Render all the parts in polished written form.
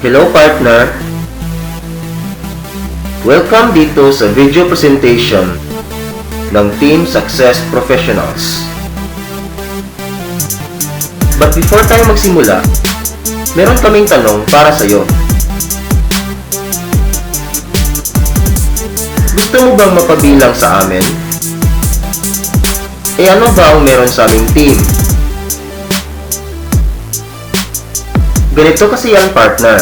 Hello partner! Welcome dito sa video presentation ng Team Success Professionals. But before tayo magsimula, meron kaming tanong para sa iyo. Gusto mo bang mapabilang sa amin? Ano ba ang meron sa aming team? Ganito kasi yan partner.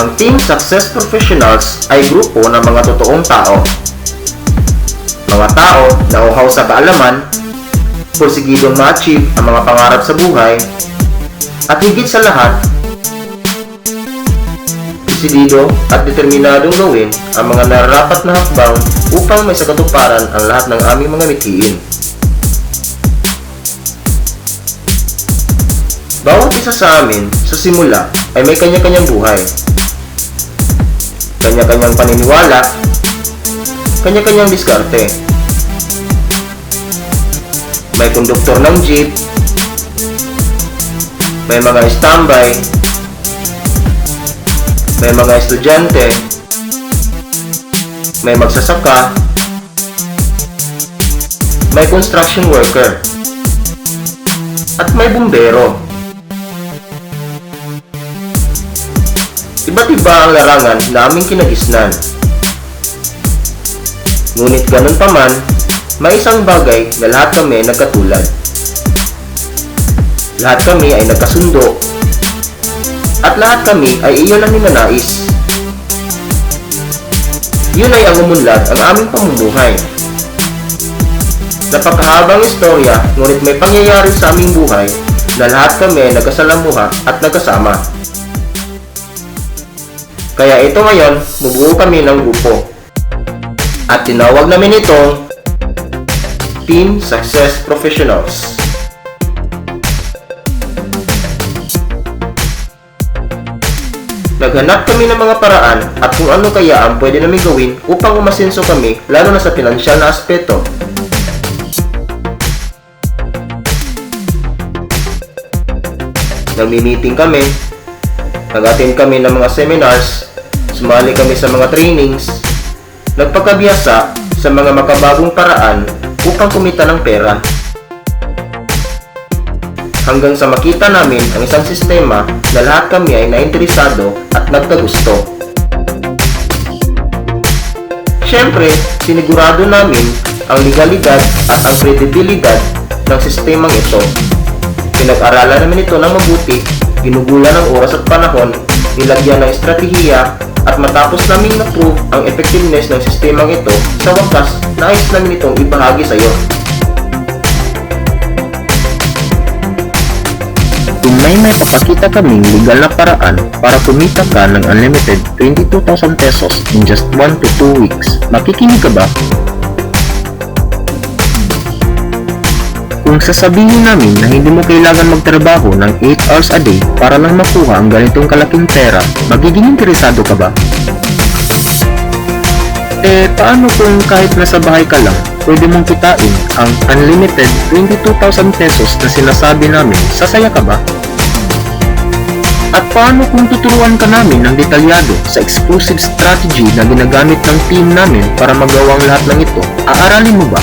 Ang Team Success Professionals ay grupo ng mga totoong tao. Mga tao na uhaw sa kaalaman, porsigidong ma-achieve ang mga pangarap sa buhay, at higit sa lahat, desidido at determinadong gawin ang mga nararapat na hakbang upang may sakatuparan ang lahat ng aming mga mithiin. Bawat isa sa amin sa simula ay may kanya-kanyang buhay, kanya-kanyang paniniwala, kanya-kanyang diskarte. May konduktor ng jeep, may mga standby, may mga estudyante, may magsasaka, may construction worker, at may bumbero. Iba't iba ang larangan na aming kinagisnan. Ngunit ganun pa man, may isang bagay na lahat kami nagkatulad. Lahat kami ay nagkasundo, at lahat kami ay iyon ang ninanais. Yun ay ang umunlad ang aming pamumuhay. Napakahabang istorya, ngunit may pangyayari sa aming buhay na lahat kami ay nagkasalamuha at nagkasama. Kaya ito ngayon, bubuo kami ng grupo. At tinawag namin itong Team Success Professionals. Naghanap kami ng mga paraan at kung ano kaya ang pwede namin gawin upang umasenso kami lalo na sa pinansyal na aspeto. Nagmi-meeting kami, nag-attend kami ng mga seminars, sumali kami sa mga trainings, nagpagkabiyasa sa mga makabagong paraan upang kumita ng pera. Hanggang sa makita namin ang isang sistema na lahat kami ay nainteresado at nagkagusto. Siyempre, sinigurado namin ang legalidad at ang kredibilidad ng sistemang ito. Pinag-aralan namin ito ng mabuti, ginugulan ng oras at panahon, nilagyan ng estratehiya, at matapos namin na-prove ang effectiveness ng sistemang ito, sa wakas, nais namin itong ibahagi sa iyo. Kung may papakita kaming legal na paraan para kumita ka ng unlimited 22,000 pesos in just 1 to 2 weeks, makikinig ka ba? Kung sasabihin namin na hindi mo kailangan magtrabaho ng 8 hours a day para lang makuha ang ganitong kalaking pera, magiging interesado ka ba? Paano kung kahit nasa bahay ka lang, pwede mong kitain ang unlimited 22,000 pesos na sinasabi namin, sasaya ka ba? At paano kung tuturuan ka namin ng detalyado sa exclusive strategy na ginagamit ng team namin para magawa ang lahat ng ito, aaralin mo ba?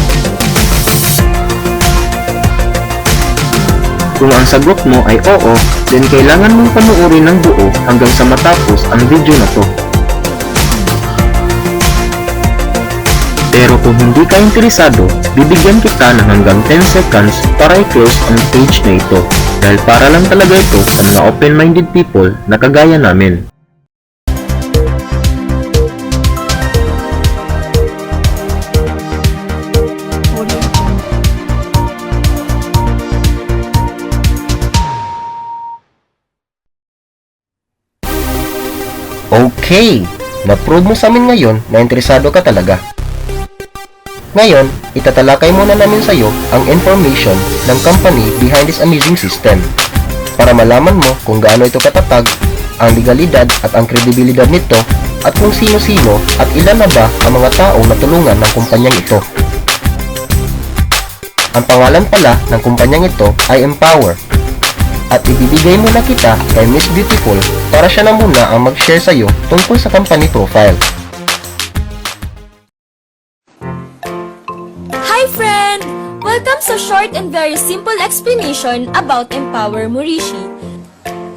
Kung ang sagot mo ay oo, then kailangan mong panuorin ng buo hanggang sa matapos ang video na to. Pero kung hindi ka interesado, bibigyan kita ng hanggang 10 seconds para i-close ang page na ito. Dahil para lang talaga ito sa mga open-minded people na kagaya namin. Okay, na-prove mo sa amin ngayon na interesado ka talaga. Ngayon, itatalakay muna namin sa iyo ang information ng company behind this amazing system para malaman mo kung gaano ito katatag, ang legalidad at ang kredibilidad nito, at kung sino-sino at ilan na ba ang mga taong natulungan ng kumpanyang ito. Ang pangalan pala ng kumpanyang ito ay Empower. at ibibigay muna kita kay Miss Beautiful para siya na muna ang mag-share sa'yo tungkol sa company profile. Hi friend! Welcome sa short and very simple explanation about Empower Murishi.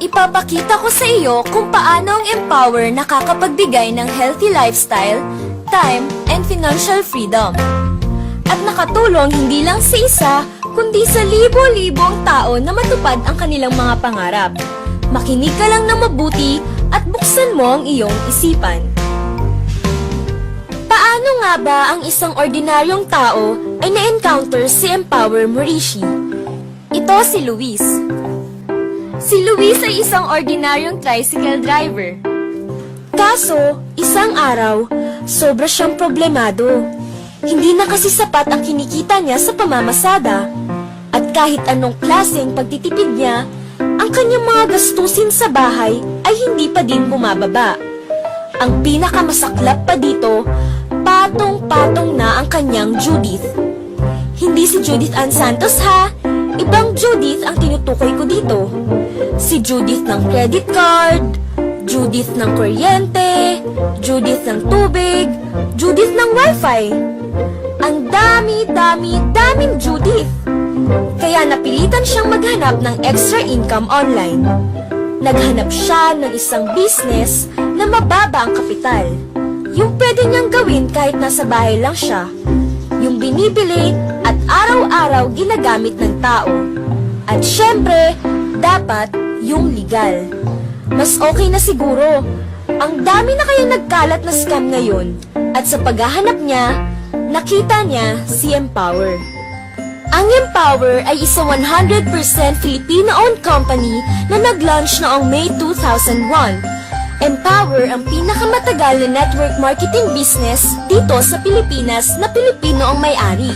Ipapakita ko sa iyo kung paano ang Empower nakakapagbigay ng healthy lifestyle, time, and financial freedom. At nakatulong hindi lang sa isa, kundi sa libo-libong tao na matupad ang kanilang mga pangarap. Makinig ka lang ng mabuti at buksan mo ang iyong isipan. Paano nga ba ang isang ordinaryong tao ay na-encounter si Empower Murishi? Ito si Luis. Si Luis ay isang ordinaryong tricycle driver. Kaso, isang araw, sobra siyang problemado. Hindi na kasi sapat ang kinikita niya sa pamamasada. At kahit anong klaseng pagtitipid niya, ang kanyang mga gastusin sa bahay ay hindi pa din bumababa. Ang pinakamasaklap pa dito, patong-patong na ang kanyang Judith. Hindi si Judith Ann Santos ha, ibang Judith ang tinutukoy ko dito. Si Judith ng credit card, Judith ng kuryente, Judith ng tubig, Judith ng wifi. Ang daming Judith. Kaya napilitan siyang maghanap ng extra income online. Naghanap siya ng isang business na mababa ang kapital. Yung pwede niyang gawin kahit nasa bahay lang siya. Yung binibili at araw-araw ginagamit ng tao. At syempre, dapat yung legal. Mas okay na siguro. Ang dami na kayang nagkalat na scam ngayon. At sa paghahanap niya, nakita niya si Empower. Ang Empower ay isa 100% Filipino-owned company na nag-launch noong May 2001. Empower ang pinakamatagal na network marketing business dito sa Pilipinas na Pilipino ang may-ari.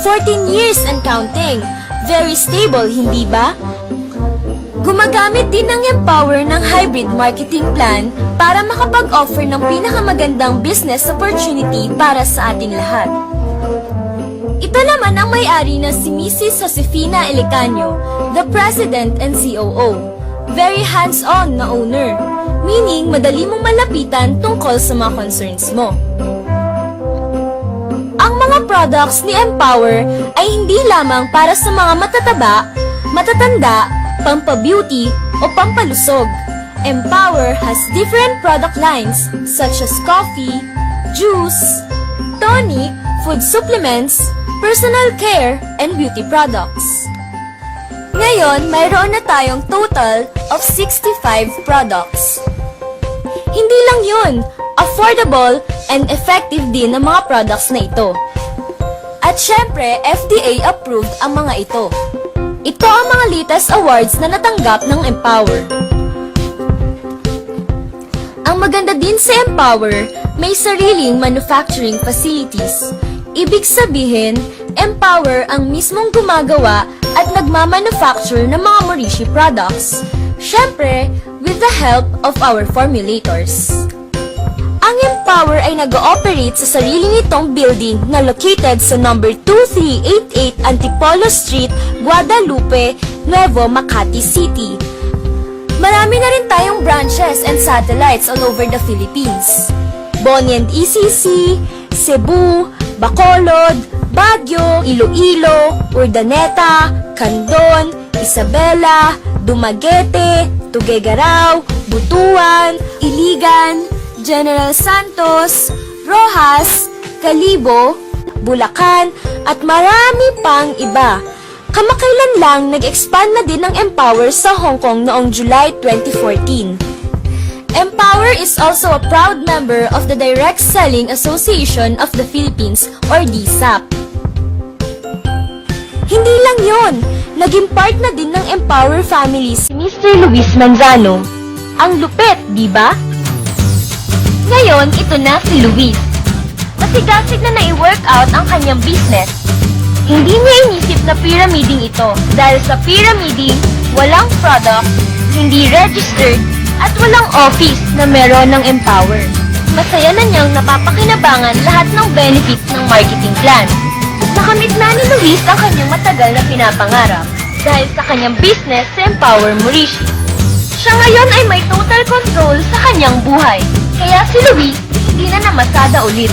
14 years and counting. Very stable, hindi ba? Gumagamit din ng Empower ng hybrid marketing plan para makapag-offer ng pinakamagandang business opportunity para sa ating lahat. Ito naman ang may-ari na si Mrs. Josefina Elicanio, the President and COO. Very hands-on na owner, meaning madali mong malapitan tungkol sa mga concerns mo. Ang mga products ni Empower ay hindi lamang para sa mga matataba, matatanda, pampa-beauty o pampalusog. Empower has different product lines such as coffee, juice, tonic, food supplements, personal care, and beauty products. Ngayon, mayroon na tayong total of 65 products. Hindi lang yun, affordable and effective din ang mga products na ito. At syempre, FDA approved ang mga ito. Ito ang mga latest awards na natanggap ng Empower. Ang maganda din sa Empower, may sariling manufacturing facilities. Ibig sabihin, Empower ang mismong gumagawa at nagmamanufacture ng mga Murishi products. Syempre, with the help of our formulators. Ang Empower ay nag-ooperate sa sarili nitong building na located sa number 2388 Antipolo Street, Guadalupe, Nuevo, Makati City. Marami na rin tayong branches and satellites all over the Philippines. Boni and ECC, Cebu, Bacolod, Baguio, Iloilo, Urdaneta, Candon, Isabela, Dumaguete, Tuguegarao, Butuan, Iligan, General Santos, Rojas, Calibo, Bulacan, at marami pang iba. Kamakailan lang nag-expand na din ang Empower sa Hong Kong noong July 2014. Empower is also a proud member of the Direct Selling Association of the Philippines or DSAP. Hindi lang yon, naging part na din ng Empower family si Mr. Luis Manzano. Ang lupit, di ba? Ngayon, ito na si Luis. Masigasig na nai-workout ang kanyang business. Hindi niya inisip na pyramiding ito dahil sa pyramiding, walang product, hindi registered, at walang office na meron ng Empower. Masaya na niyang napapakinabangan lahat ng benefits ng marketing plan. Nakamit na ni Luis ang kanyang matagal na pinapangarap. Dahil sa kanyang business sa Empower Morishi. Siya ngayon ay may total control sa kanyang buhay. Kaya si Luis hindi na namasada ulit.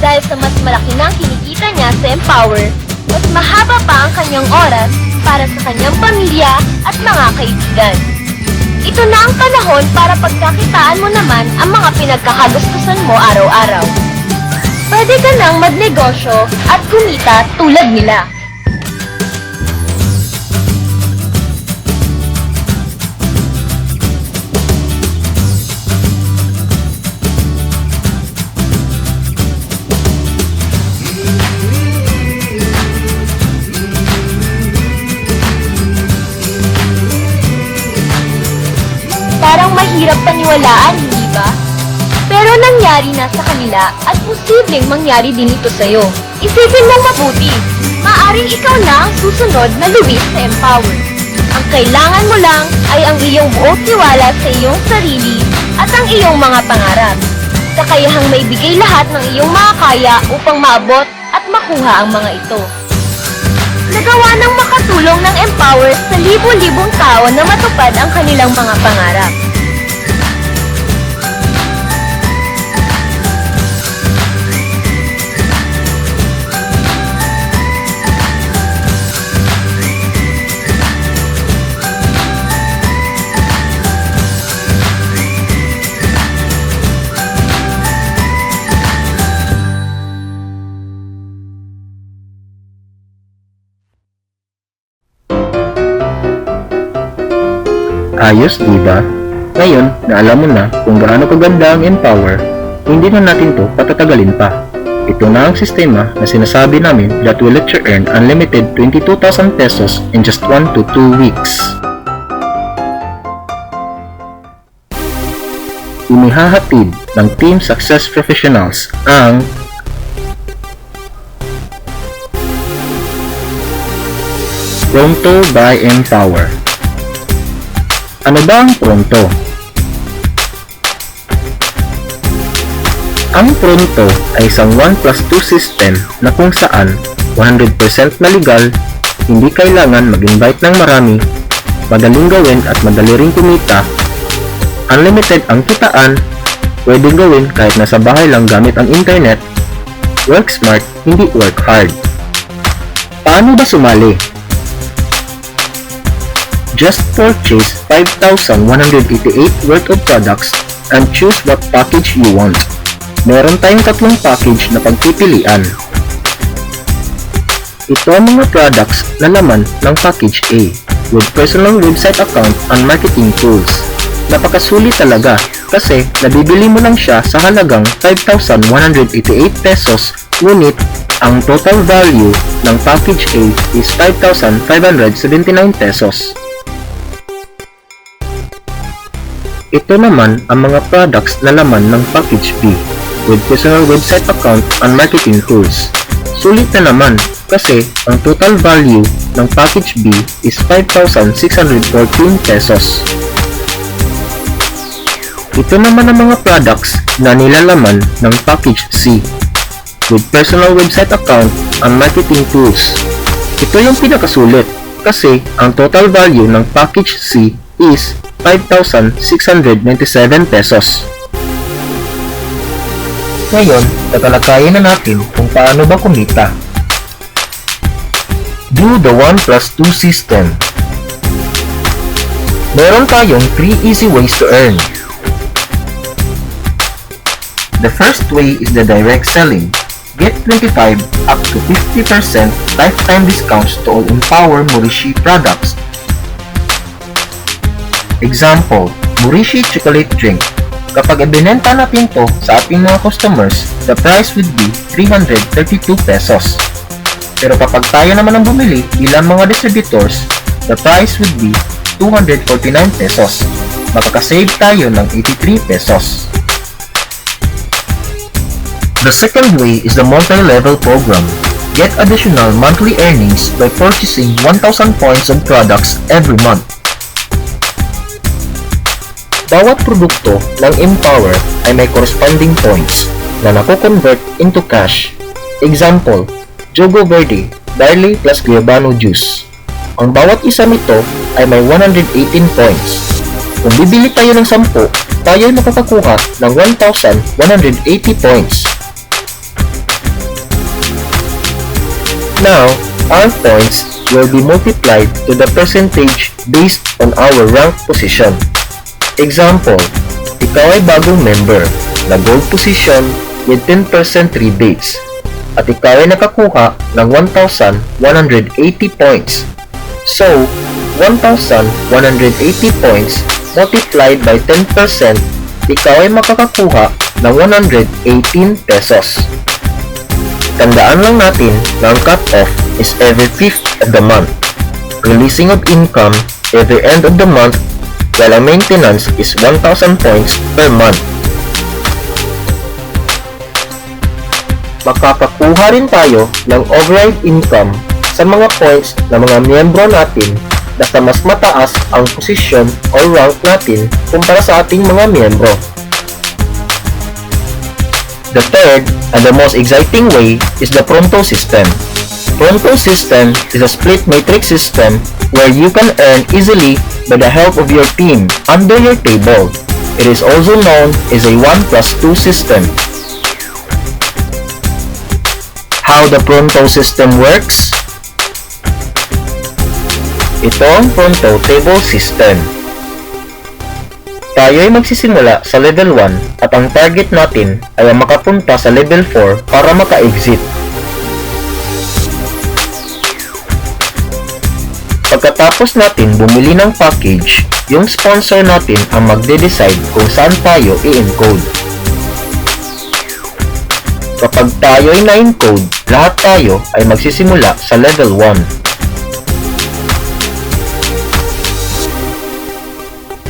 Dahil sa mas malaki nang kinikita niya sa Empower, mas mahaba pa ang kanyang oras para sa kanyang pamilya at mga kaibigan. Ito na ang panahon para pagkakitaan mo naman ang mga pinagkakagustusan mo araw-araw. Pwede ka nang magnegosyo at kumita tulad nila. Parang mahirap paniwalaan, hindi ba? Pero nangyari na sa kanila at posibleng mangyari din ito sa'yo. Isipin mong mabuti. Maaring ikaw na ang susunod na Luis sa Empower. Ang kailangan mo lang ay ang iyong buong tiwala sa iyong sarili at ang iyong mga pangarap. Kakayahang may bigay lahat ng iyong mga kaya upang maabot at makuha ang mga ito. Nagawa ng makatulong ng Empower sa libo-libong tao na matupad ang kanilang mga pangarap. Ayos, diba? Ngayon, na alam mo na kung gaano kaganda ang Empower, hindi na natin to patatagalin pa. Ito na ang sistema na sinasabi namin that will let you earn unlimited 22,000 pesos in just 1 to 2 weeks. Inihahatid ng Team Success Professionals ang Pronto by Empower. Ano ba ang Pronto? Ang Pronto ay isang 1+2 system na kung saan 100% na legal, hindi kailangan mag-invite ng marami, madaling gawin at madali ring kumita, unlimited ang kitaan, pwedeng gawin kahit nasa bahay lang gamit ang internet, work smart, hindi work hard. Paano ba sumali? Just purchase 5,188 worth of products and choose what package you want. Meron tayong tatlong package na pagpipilian. Ito ang mga products na laman ng package A with personal website account and marketing tools. Napakasulit talaga kasi nabibili mo lang siya sa halagang 5,188 pesos, ngunit ang total value ng package A is 5,579 pesos. Ito naman ang mga products na laman ng package B with personal website account and marketing tools. Sulit na naman kasi ang total value ng package B is 5,614 pesos. Ito naman ang mga products na nilalaman ng package C with personal website account and marketing tools. Ito yung pinakasulit kasi ang total value ng package C is 5,697 pesos. Ngayon, tatalakayin na natin kung paano ba kumita. Do the 1+2 system. Meron tayong 3 easy ways to earn. The first way is the direct selling. Get 25 up to 50% lifetime discounts to all Empower Morishi products. Example, Morishi chocolate drink. Kapag ibinenta natin to sa ating mga customers, the price would be 332 pesos. Pero kapag tayo naman ang bumili bilang mga distributors, the price would be 249 pesos. Makakasave tayo ng 83 pesos. The second way is the multi-level program. Get additional monthly earnings by purchasing 1,000 points of products every month. Bawat produkto ng Empower ay may corresponding points na nako-convert into cash. Example, Jogo Verde, barley plus guayabano juice. ang bawat isa nito ay may 118 points. Kung bibili tayo ng 10, tayo ay makakakuha ng 1,180 points. Now, our points will be multiplied to the percentage based on our rank position. Example, ikaw ay bagong member na gold position with 10% rebates at ikaw ay nakakuha ng 1,180 points. So, 1,180 points multiplied by 10%, ikaw ay makakakuha ng 118 pesos. Tandaan lang natin na ang cut-off is every 5th of the month, releasing of income every end of the month, while ang maintenance is 1,000 points per month. Makakakuha rin tayo ng override income sa mga points ng mga miyembro natin basta mas mataas ang posisyon or rank natin kumpara sa ating mga miyembro. The third and the most exciting way is the Pronto system. Pronto system is a split matrix system where you can earn easily by the help of your team under your table. It is also known as a 1+2 system. How the Pronto system works? Ito ang Pronto table system. Tayo ay magsisimula sa level 1 at ang target natin ay ang makapunta sa level 4 para maka-exit. Pagkatapos natin bumili ng package, yung sponsor natin ang magde-decide kung saan tayo i-encode. Kapag tayo ay na-encode, lahat tayo ay magsisimula sa level 1.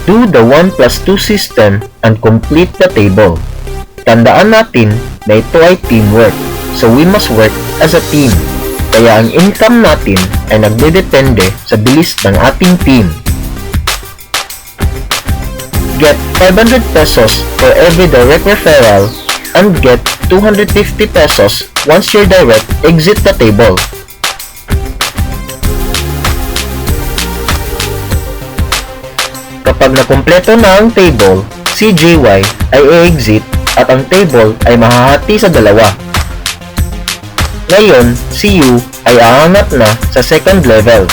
Do the 1+2 system and complete the table. Tandaan natin na ito ay teamwork, so we must work as a team. Kaya ang income natin ay nagdedepende sa bilis ng ating team. Get 500 pesos for every direct referral and get 250 pesos once your direct exit the table. Kapag nakumpleto na ang table, si JY ay i-exit at ang table ay mahahati sa dalawa. Ngayon, si U ay aangat na sa second level.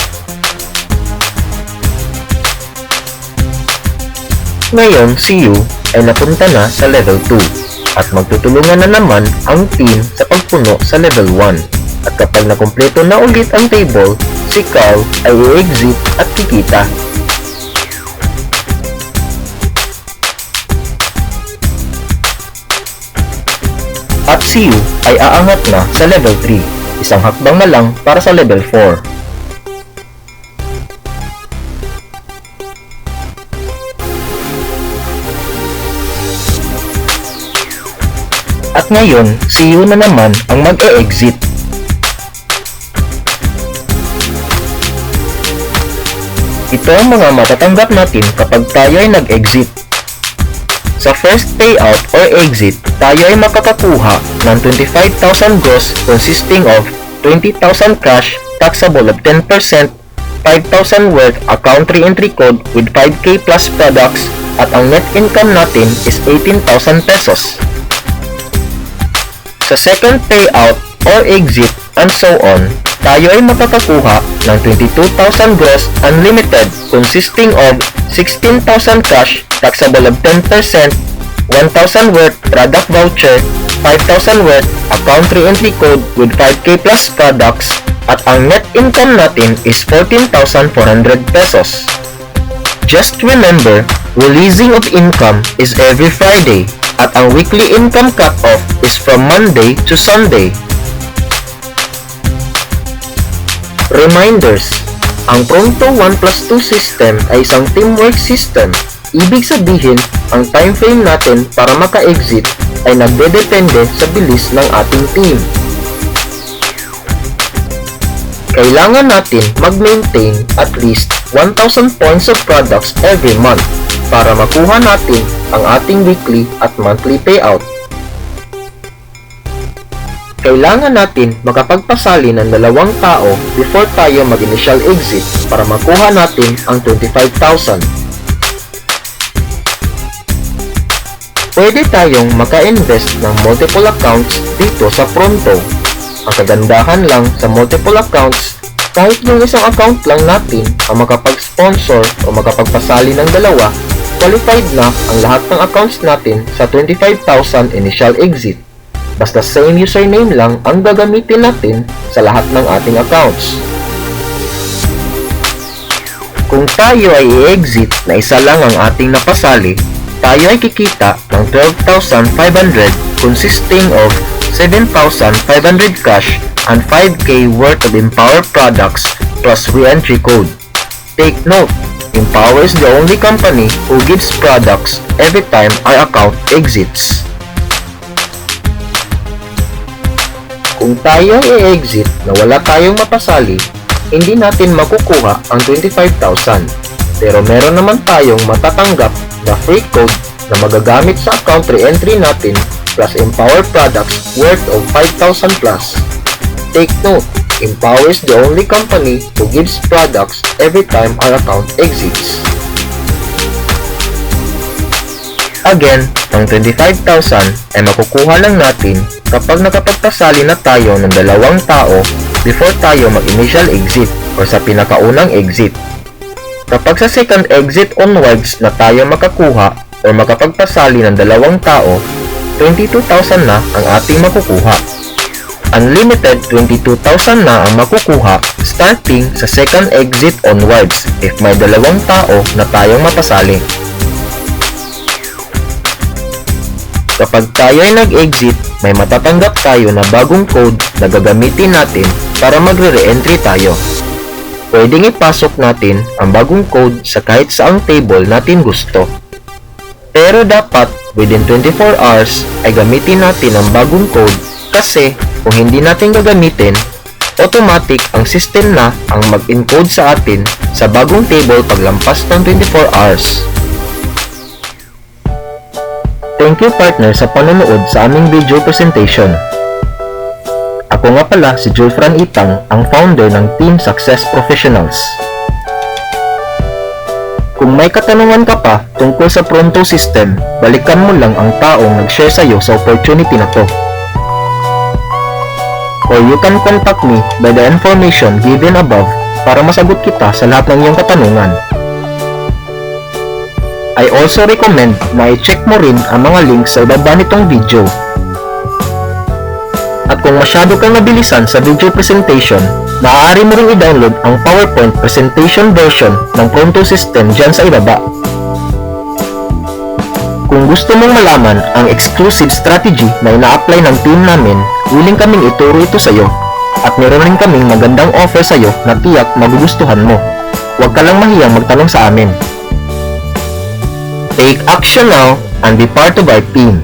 Ngayon, si U ay napunta na sa level 2 at magtutulungan na naman ang team sa pagpuno sa level 1. At kapag nakumpleto na ulit ang table, si Carl ay i-exit at kikita. At si U ay aangat na sa level 3, isang hakbang na lang para sa level 4. At ngayon, si U na naman ang mag-e-exit. Ito ang mga matatanggap natin kapag tayo ay nag-exit. Sa first payout or exit, tayo ay makakakuha ng 25,000 gross consisting of 20,000 cash, taxable of 10%, 5,000 worth account re-entry code with 5K plus products, at ang net income natin is 18,000 pesos. Sa second payout or exit and so on, tayo ay makakakuha ng 22,000 gross unlimited consisting of 16,000 cash, taxable of 10%, 1,000 worth product voucher, 5,000 worth account re-entry code with 5K plus products, at ang net income natin is 14,400 pesos. Just remember, releasing of income is every Friday at ang weekly income cut-off is from Monday to Sunday. Reminders: ang Pronto 1+2 system ay isang teamwork system. Ibig sabihin, ang time frame natin para maka-exit ay nagdedepende sa bilis ng ating team. Kailangan natin mag-maintain at least 1,000 points of products every month para makuha natin ang ating weekly at monthly payout. kailangan natin makapagpasali ng 2 tao before tayo mag-initial exit para makuha natin ang 25,000. Pwede tayong maka-invest ng multiple accounts dito sa Pronto. Ang kagandahan lang sa multiple accounts, kahit yung isang account lang natin ang makapag-sponsor o makapagpasali ng 2, qualified na ang lahat ng accounts natin sa 25,000 initial exit. Basta same username lang ang gagamitin natin sa lahat ng ating accounts. Kung tayo ay i-exit na isa lang ang ating napasali, tayo ay kikita ng 12,500 consisting of 7,500 cash and 5K worth of Empower products plus re-entry code. Take note, Empower is the only company who gives products every time our account exits. Kung tayo ay i-exit na wala tayong mapasali, hindi natin makukuha ang 25,000. Pero meron naman tayong matatanggap na free code na magagamit sa account re-entry natin plus Empower products worth of 5,000 plus. Take note, Empower is the only company who gives products every time our account exits. Again, ang 25,000 ay makukuha lang natin kapag nakapagpasali na tayo ng 2 tao before tayo mag-initial exit o sa pinakaunang exit. Kapag sa second exit onwards na tayo makakuha o makapagpasali ng 2 tao, 22,000 na ang ating makukuha. Unlimited 22,000 na ang makukuha starting sa second exit onwards if may 2 tao na tayong mapasali. Kapag tayo ay nag-exit, may matatanggap tayo na bagong code na gagamitin natin para magre-re-entry tayo. Pwedeng ipasok natin ang bagong code sa kahit saang table natin gusto. Pero dapat within 24 hours ay gamitin natin ang bagong code kasi kung hindi natin gagamitin, automatic ang system na ang mag-encode sa atin sa bagong table paglampas ng 24 hours. Thank you partner sa panonood sa aming video presentation. Ako nga pala si Julfran Itang, ang founder ng Team Success Professionals. Kung may katanungan ka pa tungkol sa Pronto system, balikan mo lang ang taong nag-share sa'yo sa opportunity na to. Or you can contact me by the information given above para masagot kita sa lahat ng iyong katanungan. I also recommend na i-check mo rin ang mga links sa ibaba nitong video. At kung masyado kang nabilisan sa video presentation, maaari mo rin i-download ang PowerPoint presentation version ng Pronto system dyan sa ibaba. Kung gusto mong malaman ang exclusive strategy na ina-apply ng team namin, willing kaming ituro ito sa iyo. At meron rin kaming magandang offer sa iyo na tiyak magugustuhan mo. Huwag ka lang mahiyang magtanong sa amin. Take action now and be part of our team.